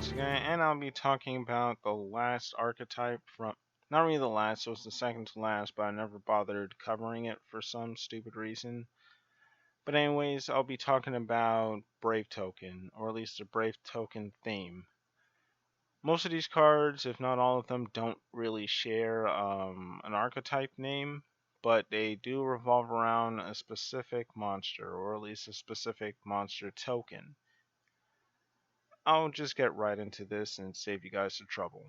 today, and I'll be talking about the last archetype from. Not really the last, so it's the second to last, but I never bothered covering it for some stupid reason. But, anyways, I'll be talking about Brave Token, or at least the Brave Token theme. Most of these cards, if not all of them, don't really share an archetype name, but they do revolve around a specific monster, or at least a specific monster token. I'll just get right into this and save you guys the trouble.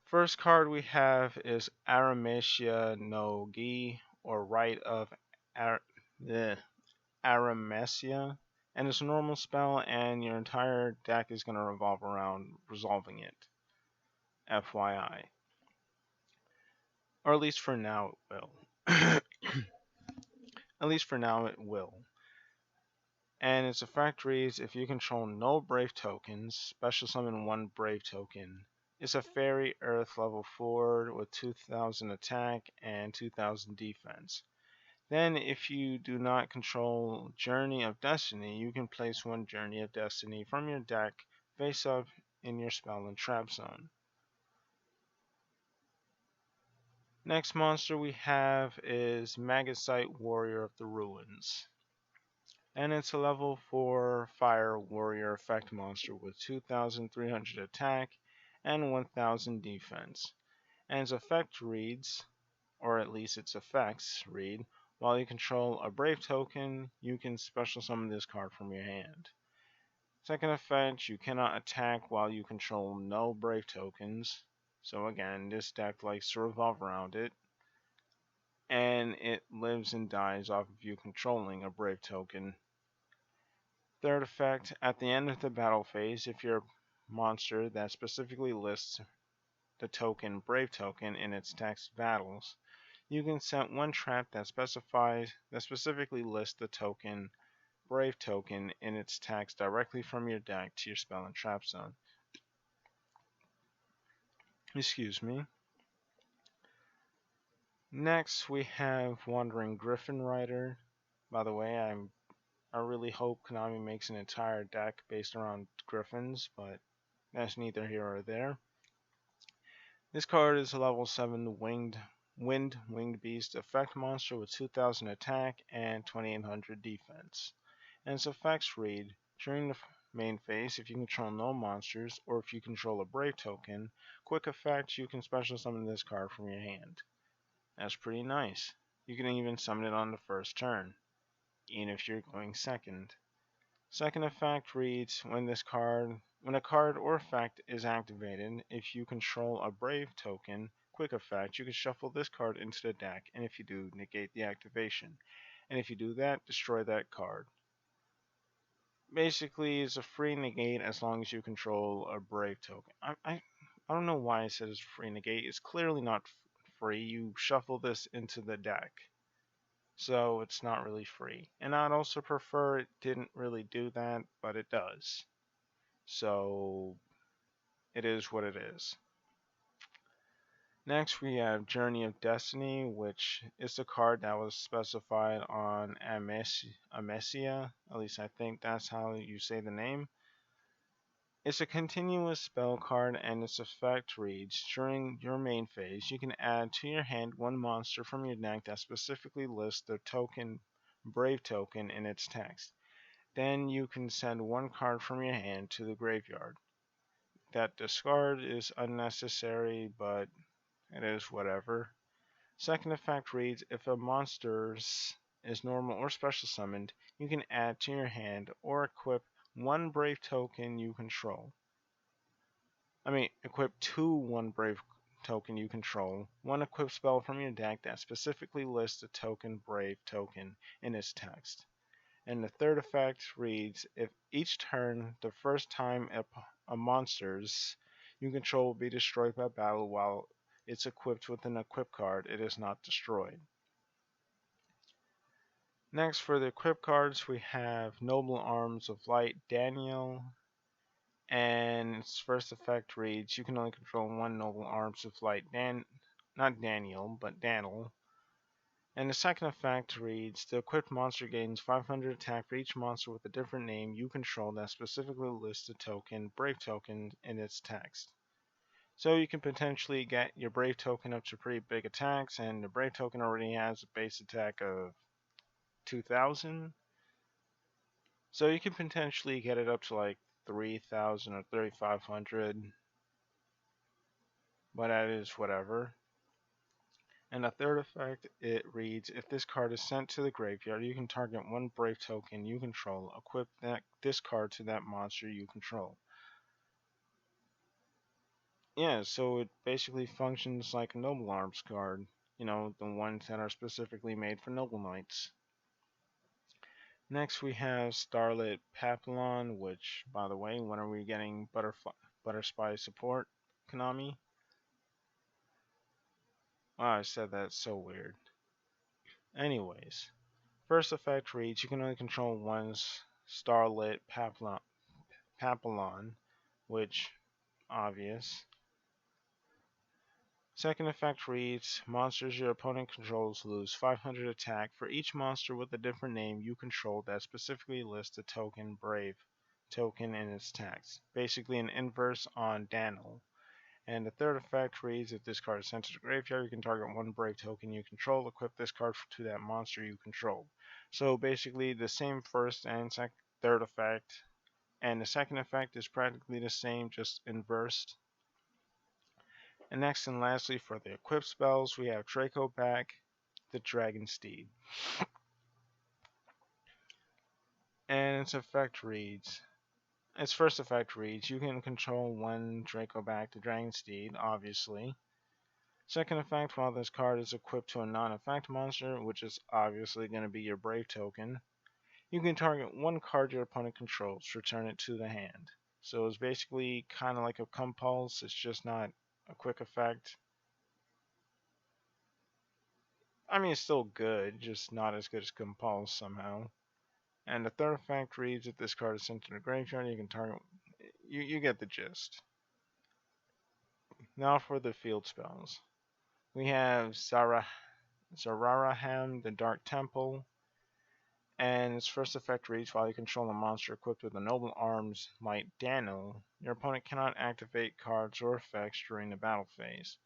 First card we have is Aramesia no Gi, or Rite of Ar- the Aramesia, and it's a normal spell, and your entire deck is going to revolve around resolving it. FYI. Or at least for now it will. At least for now it will. And its effect reads, if you control no Brave tokens, special summon one Brave token. It's a fairy earth level 4 with 2000 attack and 2000 defense. Then if you do not control Journey of Destiny, you can place one Journey of Destiny from your deck face up in your spell and trap zone. Next monster we have is Magicite Warrior of the Ruins. And it's a level 4 Fire Warrior effect monster with 2300 attack and 1000 defense. And its effect reads, or at least its effects read, while you control a Brave token, you can special summon this card from your hand. Second effect, you cannot attack while you control no Brave tokens. So again, this deck likes to revolve around it. And it lives and dies off of you controlling a Brave token. Third effect, at the end of the battle phase, if you're a monster that specifically lists the token Brave token in its text battles, you can set one trap that specifically lists the token Brave token in its text directly from your deck to your spell and trap zone. Excuse me. Next, we have Wandering Griffin Rider. By the way, I really hope Konami makes an entire deck based around Griffins, but that's neither here or there. This card is a level 7 Winged Beast effect monster with 2000 attack and 2800 defense. And its effects read, during the main phase, if you control no monsters, or if you control a Brave token, quick effect, you can special summon this card from your hand. That's pretty nice. You can even summon it on the first turn, even if you're going second. Second effect reads, when a card or effect is activated, if you control a Brave token, quick effect, you can shuffle this card into the deck, and if you do, negate the activation. And if you do that, destroy that card. Basically, it's a free negate as long as you control a Brave token. I don't know why I said it's free negate. It's clearly not free. You shuffle this into the deck. So it's not really free. And I'd also prefer it didn't really do that, but it does. So it is what it is. Next we have Journey of Destiny, which is the card that was specified on Amesia. At least I think that's how you say the name. It's a continuous spell card, and its effect reads, during your main phase, you can add to your hand one monster from your deck that specifically lists the token Brave token in its text. Then you can send one card from your hand to the graveyard. That discard is unnecessary, but it is whatever. Second effect reads, if a monster is normal or special summoned, you can add to your hand or equip one Brave token you control. Equip to one Brave token you control, one equip spell from your deck that specifically lists the token Brave token in its text. And the third effect reads, if each turn, the first time a monster's you control will be destroyed by battle while it's equipped with an equip card, it is not destroyed. Next, for the equip cards, we have Noble Arms of Light Daniel, and its first effect reads, you can only control one Noble Arms of Light not Daniel, but Daniel. And the second effect reads, the equipped monster gains 500 attack for each monster with a different name you control that specifically lists the token, Brave token, in its text. So you can potentially get your Brave token up to pretty big attacks, and the Brave token already has a base attack of 2,000. So you can potentially get it up to like 3,000 or 3,500, but that is whatever. And the third effect, it reads, if this card is sent to the graveyard, you can target one Brave token you control, equip this card to that monster you control. Yeah, so it basically functions like a Noble Arms card. You know, the ones that are specifically made for Noble Knights. Next we have Starlit Papillon, which, by the way, when are we getting Butterspy support, Konami? Oh, I said that so weird. Anyways, first effect reads, you can only control one Starlit Papillon, which, obvious. Second effect reads, monsters your opponent controls lose 500 attack for each monster with a different name you control that specifically lists the token Brave token in its text. Basically an inverse on Daniel. And the third effect reads, if this card is sent to the graveyard, you can target one Brave token you control, equip this card to that monster you control. So basically the same first and third effect, and the second effect is practically the same, just inversed. And next and lastly, for the equipped spells, we have Draco back, the Dragon Steed. And its first effect reads, you can control one Draco back, the Dragon Steed, obviously. Second effect, while this card is equipped to a non-effect monster, which is obviously going to be your Brave token, you can target one card your opponent controls, return it to the hand. So it's basically kind of like a compulse, it's just not a quick effect. I mean, it's still good, just not as good as compulse somehow. And the third effect reads, if this card is sent to the graveyard, you can target. You get the gist. Now for the field spells. We have Zararaham, the Dark Temple, and its first effect reads, while you control a monster equipped with the Noble Arms like Dano, your opponent cannot activate cards or effects during the battle phase.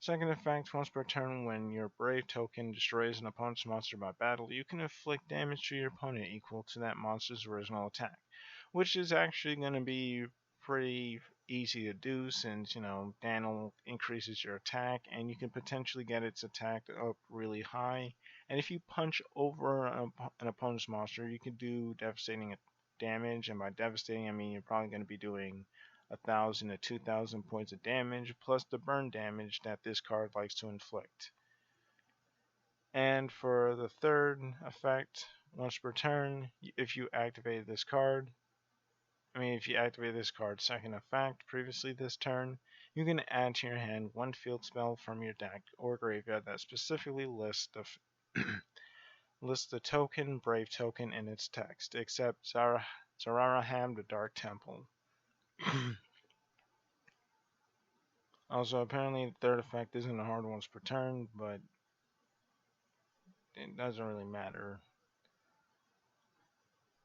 Second effect, once per turn, when your Brave token destroys an opponent's monster by battle, you can inflict damage to your opponent equal to that monster's original attack, which is actually going to be pretty easy to do since, Daniel increases your attack and you can potentially get its attack up really high. And if you punch over an opponent's monster, you can do devastating damage, and by devastating, I mean you're probably going to be doing 1,000 to 2,000 points of damage, plus the burn damage that this card likes to inflict. And for the third effect, once per turn, if you activate this card's second effect previously this turn, you can add to your hand one field spell from your deck or graveyard that specifically lists the token, Brave token in its text, except Zararaham, the Dark Temple. Also, apparently the third effect isn't a hard once per turn, but it doesn't really matter.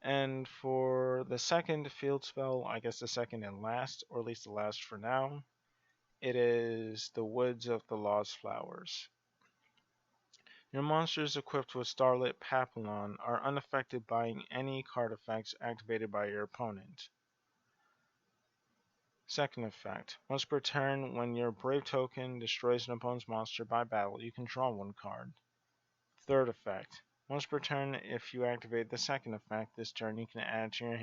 And for the second field spell, I guess the second and last, or at least the last for now, it is the Woods of the Lost Flowers. Your monsters equipped with Starlit Papillon are unaffected by any card effects activated by your opponent. Second effect, once per turn, when your Brave token destroys an opponent's monster by battle, you can draw one card. Third effect, once per turn, if you activate the second effect this turn, you can add to your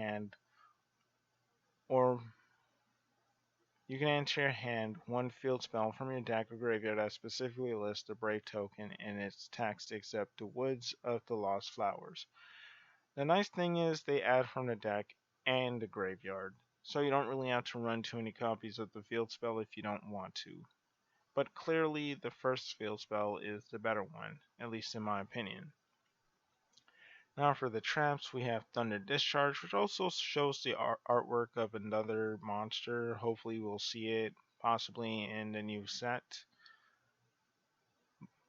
hand one field spell from your deck or graveyard that specifically lists the Brave token in its text except the Woods of the Lost Flowers. The nice thing is they add from the deck and the graveyard, so you don't really have to run too many copies of the field spell if you don't want to. But clearly the first field spell is the better one, at least in my opinion. Now for the traps, we have Thunder Discharge, which also shows the artwork of another monster. Hopefully we'll see it possibly in the new set.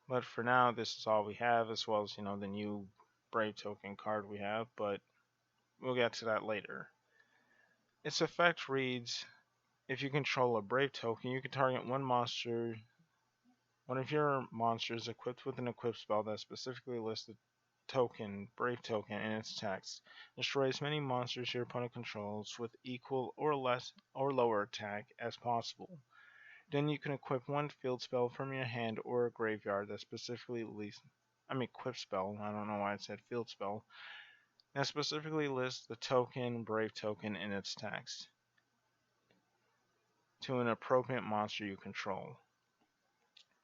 But for now, this is all we have, as well as, the new Brave token card we have, but we'll get to that later. Its effect reads, if you control a Brave token, you can target one of your monsters equipped with an equip spell that specifically lists the token, Brave token, in its text. Destroy as many monsters your opponent controls with equal or less or lower attack as possible. Then you can equip one field spell from your hand or a graveyard that specifically lists. Equip spell. I don't know why I said field spell. That specifically lists the token, Brave token, in its text to an appropriate monster you control.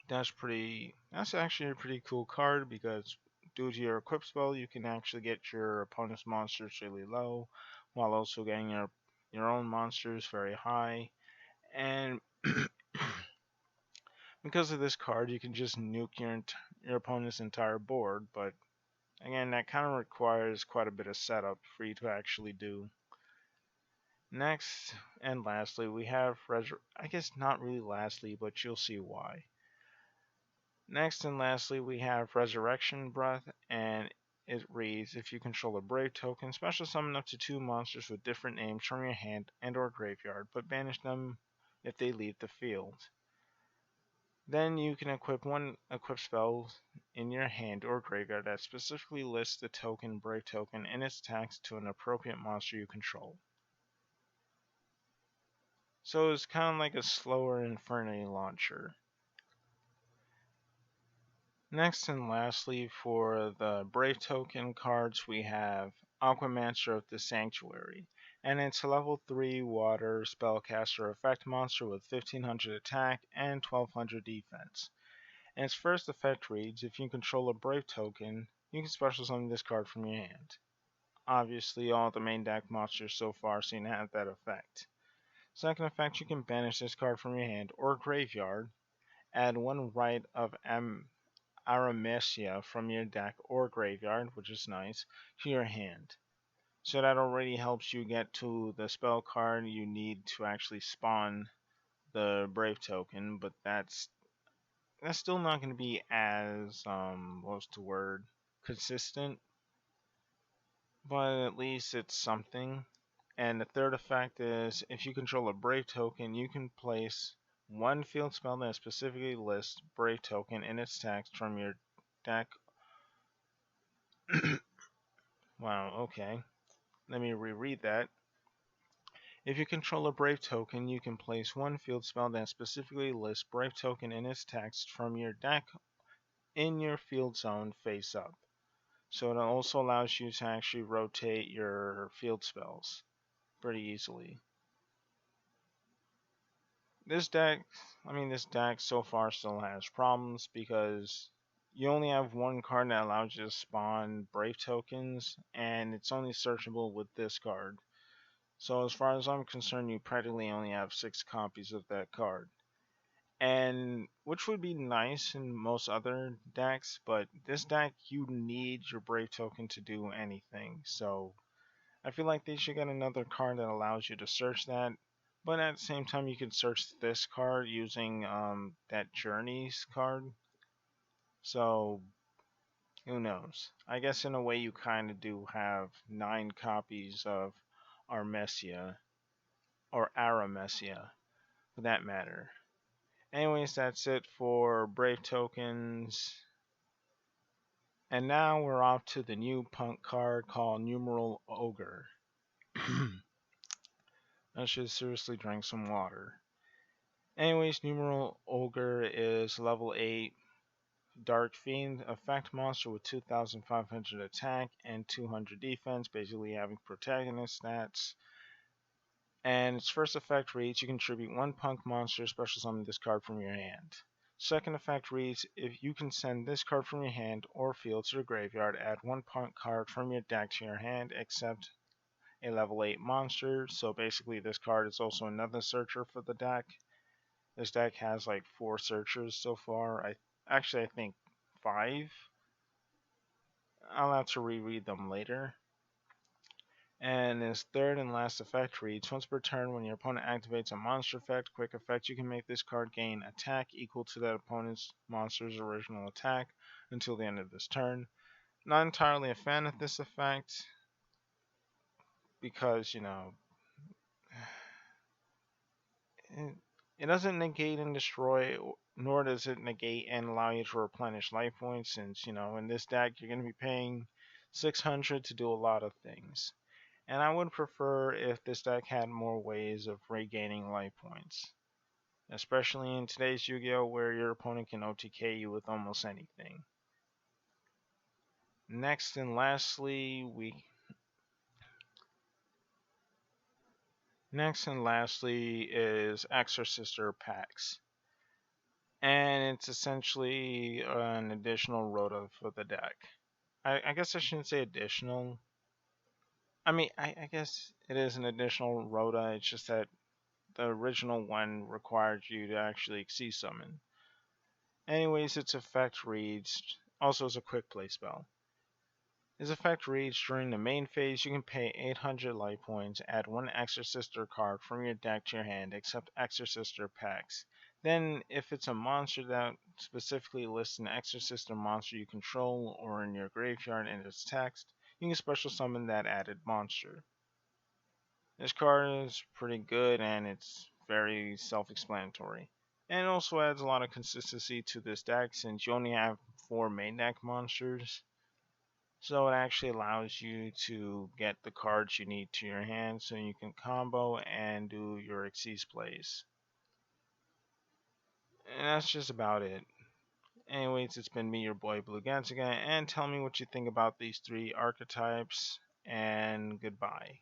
That's actually a pretty cool card because due to your equip spell, you can actually get your opponent's monsters really low, while also getting your own monsters very high. And because of this card, you can just nuke your opponent's entire board. But again, that kind of requires quite a bit of setup for you to actually do. Next and lastly, we have I guess not really lastly, but you'll see why. Next and lastly, we have Resurrection Breath, and it reads, if you control a Brave token, special summon up to 2 monsters with different names from your hand and or graveyard, but banish them if they leave the field. Then you can equip one equip spell in your hand or graveyard that specifically lists the token, Brave token, and its text to an appropriate monster you control. So it's kind of like a slower Inferno launcher. Next and lastly, for the Brave token cards, we have Aquamancer of the Sanctuary, and it's a level 3 water spellcaster effect monster with 1500 attack and 1200 defense. And its first effect reads, if you control a Brave token, you can special summon this card from your hand. Obviously, all the main deck monsters so far seem to have that effect. Second effect, you can banish this card from your hand or graveyard, add one Rite of Aramesia from your deck or graveyard, which is nice, to your hand. So that already helps you get to the spell card you need to actually spawn the Brave token, but that's still not going to be as what's the word, consistent, but at least it's something. And the third effect is if you control a Brave token, you can place one field spell that specifically lists Brave token in its text from your deck. Wow, okay. Let me reread that. If you control a Brave token, you can place one field spell that specifically lists Brave token in its text from your deck in your field zone face up. So it also allows you to actually rotate your field spells pretty easily. This deck, this deck so far still has problems because you only have one card that allows you to spawn Brave tokens, and it's only searchable with this card. So as far as I'm concerned, you practically only have 6 copies of that card. And which would be nice in most other decks, but this deck you need your Brave token to do anything. So I feel like they should get another card that allows you to search that. But at the same time, you can search this card using that Journeys card. So who knows? I guess in a way you kind of do have 9 copies of Armesia or Aramesia for that matter. Anyways, that's it for Brave tokens. And now we're off to the new punk card called Numeral Ogre. I should seriously drink some water. Anyways, Numeral Ogre is level 8 Dark Fiend effect monster with 2500 attack and 200 defense, basically having protagonist stats. And its first effect reads, you contribute one punk monster special summon this card from your hand. Second effect reads, if you can send this card from your hand or field to the graveyard, add one punk card from your deck to your hand except a level 8 monster. So basically this card is also another searcher for the deck. This deck has like 4 searchers so far. I think 5. I'll have to reread them later. And his third and last effect reads: once per turn, when your opponent activates a monster effect, quick effect, you can make this card gain attack equal to that opponent's monster's original attack until the end of this turn. Not entirely a fan of this effect because, it, it doesn't negate and destroy, nor does it negate and allow you to replenish life points, since, in this deck you're going to be paying 600 to do a lot of things. And I would prefer if this deck had more ways of regaining life points, especially in today's Yu-Gi-Oh! Where your opponent can OTK you with almost anything. Next and lastly, is Exorcister packs. And it's essentially an additional rota for the deck. I guess I shouldn't say additional. I mean, I guess it is an additional rota. It's just that the original one required you to actually Xyz summon. Anyways, its effect reads, also as a quick play spell. His effect reads: during the main phase, you can pay 800 life points, add one Exorcister card from your deck to your hand, except Exorcister packs. Then, if it's a monster that specifically lists an Exorcister monster you control or in your graveyard in its text, you can special summon that added monster. This card is pretty good and it's very self-explanatory. And it also adds a lot of consistency to this deck since you only have 4 main deck monsters. So it actually allows you to get the cards you need to your hand so you can combo and do your Xyz plays. And that's just about it. Anyways, it's been me, your boy Blue Gansiga, and tell me what you think about these 3 archetypes, and goodbye.